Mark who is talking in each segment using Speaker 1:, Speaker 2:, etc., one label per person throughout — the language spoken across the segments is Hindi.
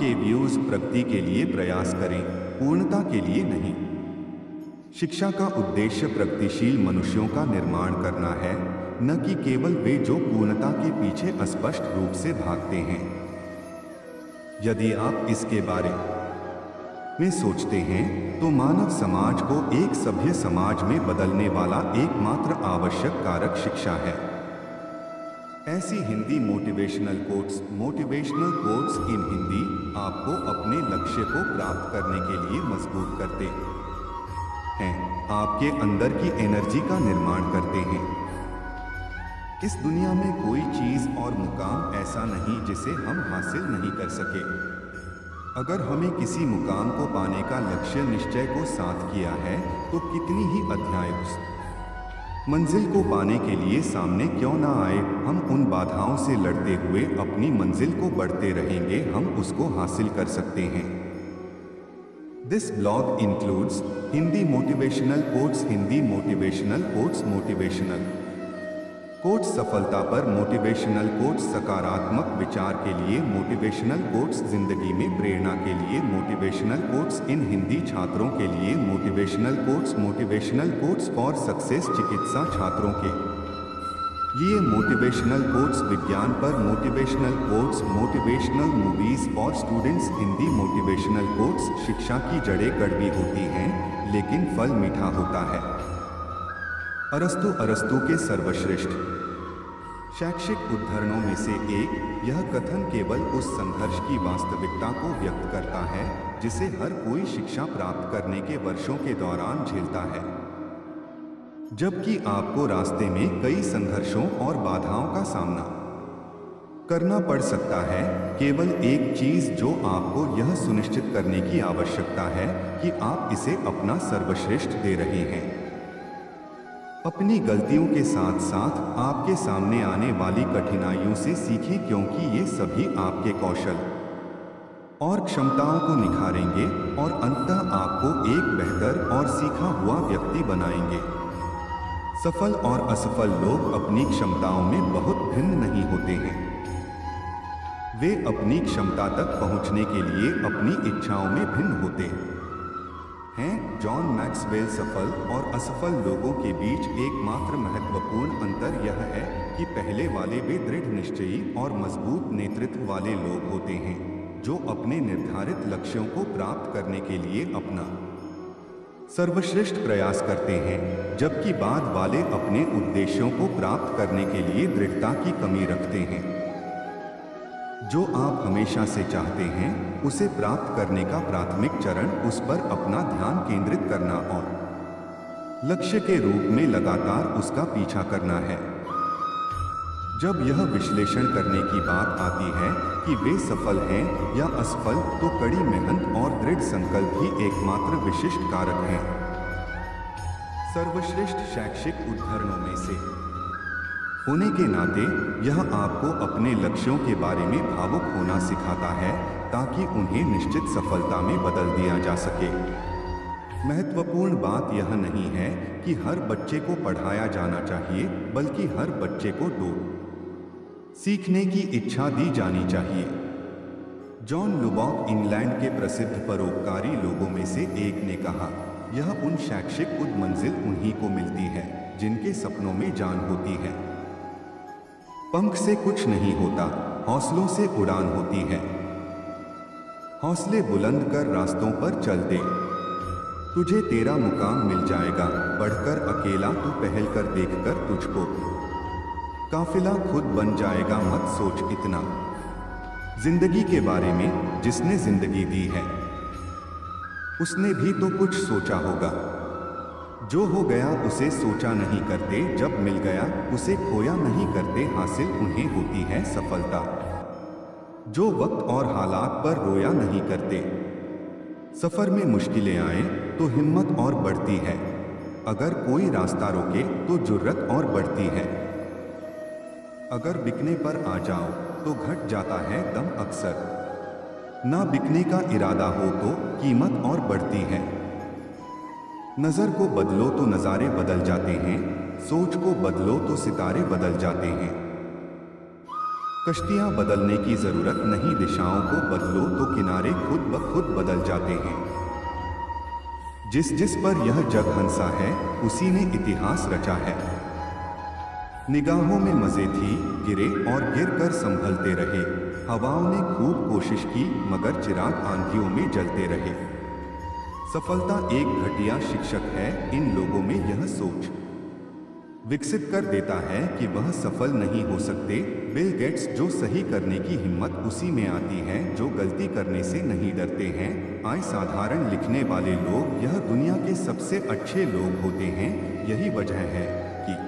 Speaker 1: आपके व्यूज प्रगति के लिए प्रयास करें, पूर्णता के लिए नहीं। शिक्षा का उद्देश्य प्रगतिशील मनुष्यों का निर्माण करना है, न कि केवल वे जो पूर्णता के पीछे अस्पष्ट रूप से भागते हैं। यदि आप इसके बारे में सोचते हैं तो मानव समाज को एक सभ्य समाज में बदलने वाला एकमात्र आवश्यक कारक शिक्षा है। ऐसी Hindi motivational quotes in Hindi आपको अपने लक्ष्य को प्राप्त करने के लिए मजबूत करते हैं, आपके अंदर की एनर्जी का निर्माण करते हैं। इस दुनिया में कोई चीज और मुकाम ऐसा नहीं जिसे हम हासिल नहीं कर सके। अगर हमें किसी मुकाम को पाने का लक्ष्य निश्चय को साथ किया है तो कितनी ही अध्याय उस मंजिल को पाने के लिए सामने क्यों ना आए, हम उन बाधाओं से लड़ते हुए अपनी मंजिल को बढ़ते रहेंगे, हम उसको हासिल कर सकते हैं। This blog includes Hindi motivational quotes. Hindi motivational quotes सफलता पर, मोटिवेशनल कोट्स सकारात्मक विचार के लिए, मोटिवेशनल कोट्स जिंदगी में प्रेरणा के लिए, मोटिवेशनल कोट्स इन हिंदी छात्रों के लिए, मोटिवेशनल कोट्स फॉर सक्सेस चिकित्सा छात्रों के लिए, मोटिवेशनल कोट्स विज्ञान पर, motivational quotes motivational movies for students. Hindi motivational quotes शिक्षा की जड़ें कड़वी होती हैं लेकिन फल मीठा होता है। अरस्तु के सर्वश्रेष्ठ शैक्षिक उद्धरणों में से एक, यह कथन केवल उस संघर्ष की वास्तविकता को व्यक्त करता है जिसे हर कोई शिक्षा प्राप्त करने के वर्षों के दौरान झेलता है। जबकि आपको रास्ते में कई संघर्षों और बाधाओं का सामना करना पड़ सकता है, केवल एक चीज जो आपको यह सुनिश्चित करने की आवश्यकता है कि आप इसे अपना सर्वश्रेष्ठ दे रहे हैं। अपनी गलतियों के साथ साथ आपके सामने आने वाली कठिनाइयों से सीखें, क्योंकि ये सभी आपके कौशल और क्षमताओं को निखारेंगे और अंततः आपको एक बेहतर और सीखा हुआ व्यक्ति बनाएंगे। सफल और असफल लोग अपनी क्षमताओं में बहुत भिन्न नहीं होते हैं। वे अपनी क्षमता तक पहुंचने के लिए अपनी इच्छाओं में भिन्न होते हैं। जॉन मैक्सवेल सफल और असफल लोगों के बीच एकमात्र महत्वपूर्ण अंतर यह है कि पहले वाले वे दृढ़ निश्चयी और मजबूत नेतृत्व वाले लोग होते हैं जो अपने निर्धारित लक्ष्यों को प्राप्त करने के लिए अपना सर्वश्रेष्ठ प्रयास करते हैं, जबकि बाद वाले अपने उद्देश्यों को प्राप्त करने के लिए दृढ़ता की कमी रखते हैं। जो आप हमेशा से चाहते हैं उसे प्राप्त करने का प्राथमिक चरण उस पर अपना ध्यान केंद्रित करना और लक्ष्य के रूप में लगातार उसका पीछा करना है। जब यह विश्लेषण करने की बात आती है कि वे सफल हैं या असफल, तो कड़ी मेहनत और दृढ़ संकल्प ही एकमात्र विशिष्ट कारक हैं। सर्वश्रेष्ठ शैक्षिक उद्धरणों में से होने के नाते यह आपको अपने लक्ष्यों के बारे में भावुक होना सिखाता है ताकि उन्हें निश्चित सफलता में बदल दिया जा सके। महत्वपूर्ण बात यह नहीं है कि हर बच्चे को पढ़ाया जाना चाहिए, बल्कि हर बच्चे को सीखने की इच्छा दी जानी चाहिए। जॉन लुबॉक इंग्लैंड के प्रसिद्ध परोपकारी लोगों में से एक ने कहा, यह उन शैक्षिक उद मंजिल उन्हीं को मिलती है जिनके सपनों में जान होती है। पंख से कुछ नहीं होता, हौसलों से उड़ान होती है। हौसले बुलंद कर रास्तों पर चल दे, तुझे तेरा मुकाम मिल जाएगा। बढ़कर अकेला तू पहल कर, देखकर तुझको काफिला खुद बन जाएगा। मत सोच इतना जिंदगी के बारे में, जिसने जिंदगी दी है उसने भी तो कुछ सोचा होगा। जो हो गया उसे सोचा नहीं करते, जब मिल गया उसे खोया नहीं करते। हासिल उन्हें होती है सफलता जो वक्त और हालात पर रोया नहीं करते। सफर में मुश्किलें आए तो हिम्मत और बढ़ती है, अगर कोई रास्ता रोके तो जुर्रत और बढ़ती है। अगर बिकने पर आ जाओ तो घट जाता है दम अक्सर। ना बिकने का इरादा हो तो कीमत और बढ़ती है। नजर को बदलो तो नज़ारे बदल जाते हैं, सोच को बदलो तो सितारे बदल जाते हैं। कश्तियां बदलने की जरूरत नहीं, दिशाओं को बदलो तो किनारे खुद ब खुद बदल जाते हैं। जिस जिस पर यह जग हंसा है उसी ने इतिहास रचा है। निगाहों में मजे थी, गिरे और गिर कर संभलते रहे। हवाओं ने खूब कोशिश की मगर चिराग आंधियों में जलते रहे। सफलता एक घटिया शिक्षक है, इन लोगों में यह सोच विकसित कर देता है कि वह सफल नहीं हो सकते। बिल गेट्स, जो सही करने की हिम्मत उसी में आती है जो गलती करने से नहीं डरते हैं। आय साधारण लिखने वाले लोग यह दुनिया के सबसे अच्छे लोग होते हैं। यही वजह है कि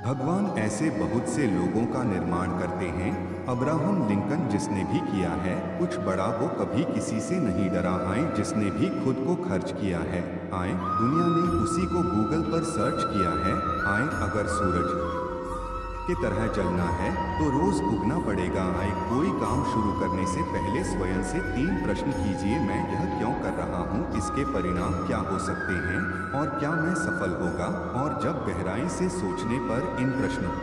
Speaker 1: भगवान ऐसे बहुत से लोगों का निर्माण करते हैं। अब्राहम लिंकन जिसने भी किया है कुछ बड़ा, वो कभी किसी से नहीं डरा। आए जिसने भी खुद को खर्च किया है, आए दुनिया ने उसी को गूगल पर सर्च किया है। आए अगर सूरज की तरह जलना है तो रोज उगना पड़ेगा। आए कोई काम शुरू करने से पहले स्वयं से 3 प्रश्न कीजिए, मैं यह क्यों कर रहा हूँ, इसके परिणाम क्या हो सकते हैं और क्या मैं सफल होगा। और जब गहराई से सोचने पर इन प्रश्नों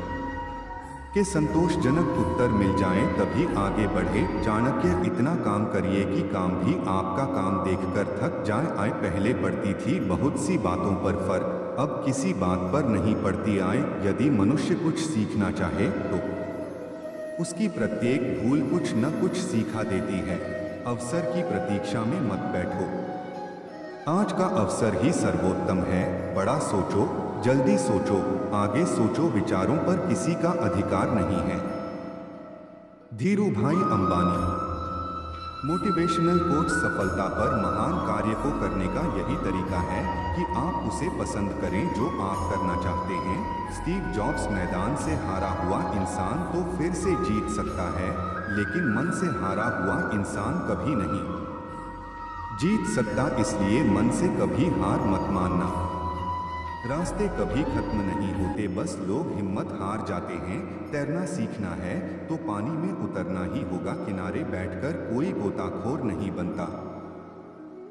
Speaker 1: के संतोषजनक उत्तर मिल जाएं तभी आगे बढ़े। चाणक्य, इतना काम करिए कि काम भी आपका काम देखकर थक जाए। आय पहले पड़ती थी बहुत सी बातों पर फर्क, अब किसी बात पर नहीं पड़ती। आए यदि मनुष्य कुछ सीखना चाहे तो उसकी प्रत्येक भूल कुछ न कुछ सीखा देती है। अवसर की प्रतीक्षा में मत बैठो, आज का अवसर ही सर्वोत्तम है। बड़ा सोचो, जल्दी सोचो, आगे सोचो, विचारों पर किसी का अधिकार नहीं है। धीरूभाई अंबानी। Motivational coach. सफलता पर महान कार्य को करने का यही तरीका है कि आप उसे पसंद करें जो आप करना चाहते हैं। स्टीव जॉब्स, मैदान से हारा हुआ इंसान तो फिर से जीत सकता है, लेकिन मन से हारा हुआ इंसान कभी नहीं जीत सकता। इसलिए मन से कभी हार मत मानना। रास्ते कभी खत्म नहीं होते, बस लोग हिम्मत हार जाते हैं। तैरना सीखना है तो पानी में उतरना ही होगा, किनारे बैठकर कोई गोताखोर नहीं बनता।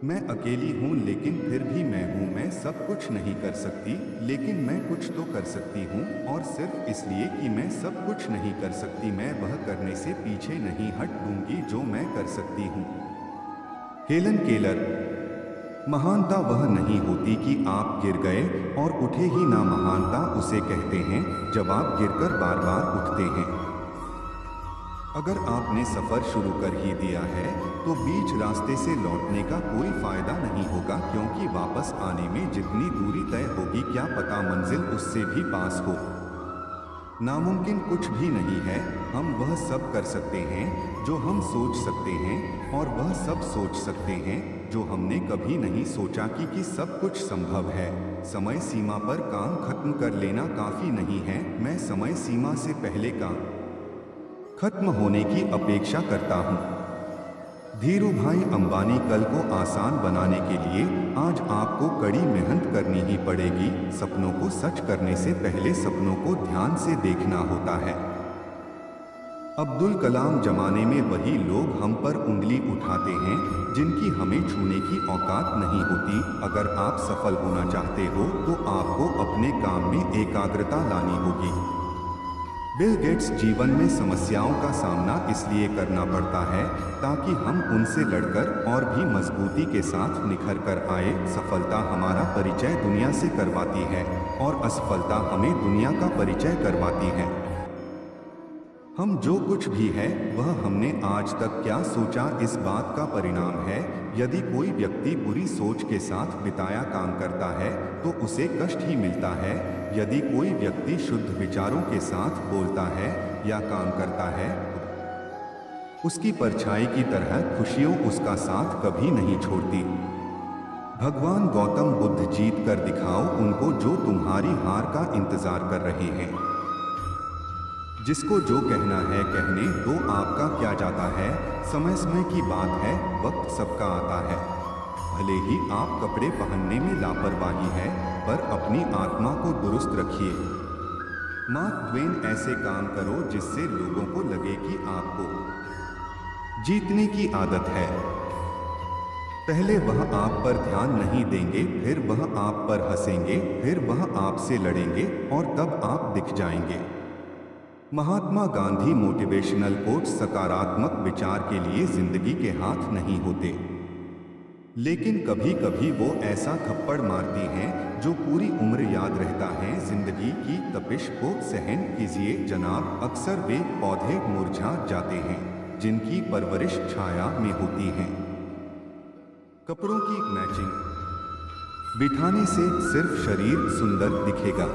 Speaker 1: मैं अकेली हूँ लेकिन फिर भी मैं हूँ। मैं सब कुछ नहीं कर सकती लेकिन मैं कुछ तो कर सकती हूँ, और सिर्फ इसलिए कि मैं सब कुछ नहीं कर सकती मैं वह करने से पीछे नहीं हट दूंगी जो मैं कर सकती हूँ। Helen Keller. महानता वह नहीं होती कि आप गिर गए और उठे ही ना, महानता उसे कहते हैं जब आप गिरकर बार बार उठते हैं। अगर आपने सफर शुरू कर ही दिया है तो बीच रास्ते से लौटने का कोई फायदा नहीं होगा, क्योंकि वापस आने में जितनी दूरी तय होगी क्या पता मंजिल उससे भी पास हो। नामुमकिन कुछ भी नहीं है, हम वह सब कर सकते हैं जो हम सोच सकते हैं, और वह सब सोच सकते हैं जो हमने कभी नहीं सोचा कि सब कुछ संभव है। समय सीमा पर काम खत्म कर लेना काफी नहीं है, मैं समय सीमा से पहले काम खत्म होने की अपेक्षा करता हूँ। धीरूभाई अंबानी। कल को आसान बनाने के लिए आज आपको कड़ी मेहनत करनी ही पड़ेगी। सपनों को सच करने से पहले सपनों को ध्यान से देखना होता है। अब्दुल कलाम। जमाने में वही लोग हम पर उंगली उठाते हैं जिनकी हमें छूने की औकात नहीं होती। अगर आप सफल होना चाहते हो तो आपको अपने काम में एकाग्रता लानी होगी। Bill Gates. जीवन में समस्याओं का सामना इसलिए करना पड़ता है ताकि हम उनसे लड़कर और भी मजबूती के साथ निखर कर आए। सफलता हमारा परिचय दुनिया से करवाती है और असफलता हमें दुनिया का परिचय करवाती है। हम जो कुछ भी है वह हमने आज तक क्या सोचा इस बात का परिणाम है। यदि कोई व्यक्ति बुरी सोच के साथ बिताया काम करता है तो उसे कष्ट ही मिलता है। यदि कोई व्यक्ति शुद्ध विचारों के साथ बोलता है या काम करता है, उसकी परछाई की तरह खुशियों उसका साथ कभी नहीं छोड़ती। भगवान गौतम बुद्ध। जीत कर दिखाओ उनको जो तुम्हारी हार का इंतजार कर रहे हैं। जिसको जो कहना है कहने दो, आपका क्या जाता है। समय समय की बात है, वक्त सबका आता है। भले ही आप कपड़े पहनने में लापरवाही है, पर अपनी आत्मा को दुरुस्त रखिए। Mark Twain. ऐसे काम करो जिससे लोगों को लगे कि आपको जीतने की आदत है। पहले वह आप पर ध्यान नहीं देंगे, फिर वह आप पर हंसेंगे, फिर वह आपसे लड़ेंगे और तब आप दिख जाएंगे। महात्मा गांधी मोटिवेशनल कोट सकारात्मक विचार के लिए जिंदगी के हाथ नहीं होते, लेकिन कभी कभी वो ऐसा थप्पड़ मारती हैं जो पूरी उम्र याद रहता है। जिंदगी की तपिश को सहन कीजिए जनाब, अक्सर वे पौधे मुरझा जाते हैं जिनकी परवरिश छाया में होती है। कपड़ों की मैचिंग बिठाने से सिर्फ शरीर सुंदर दिखेगा,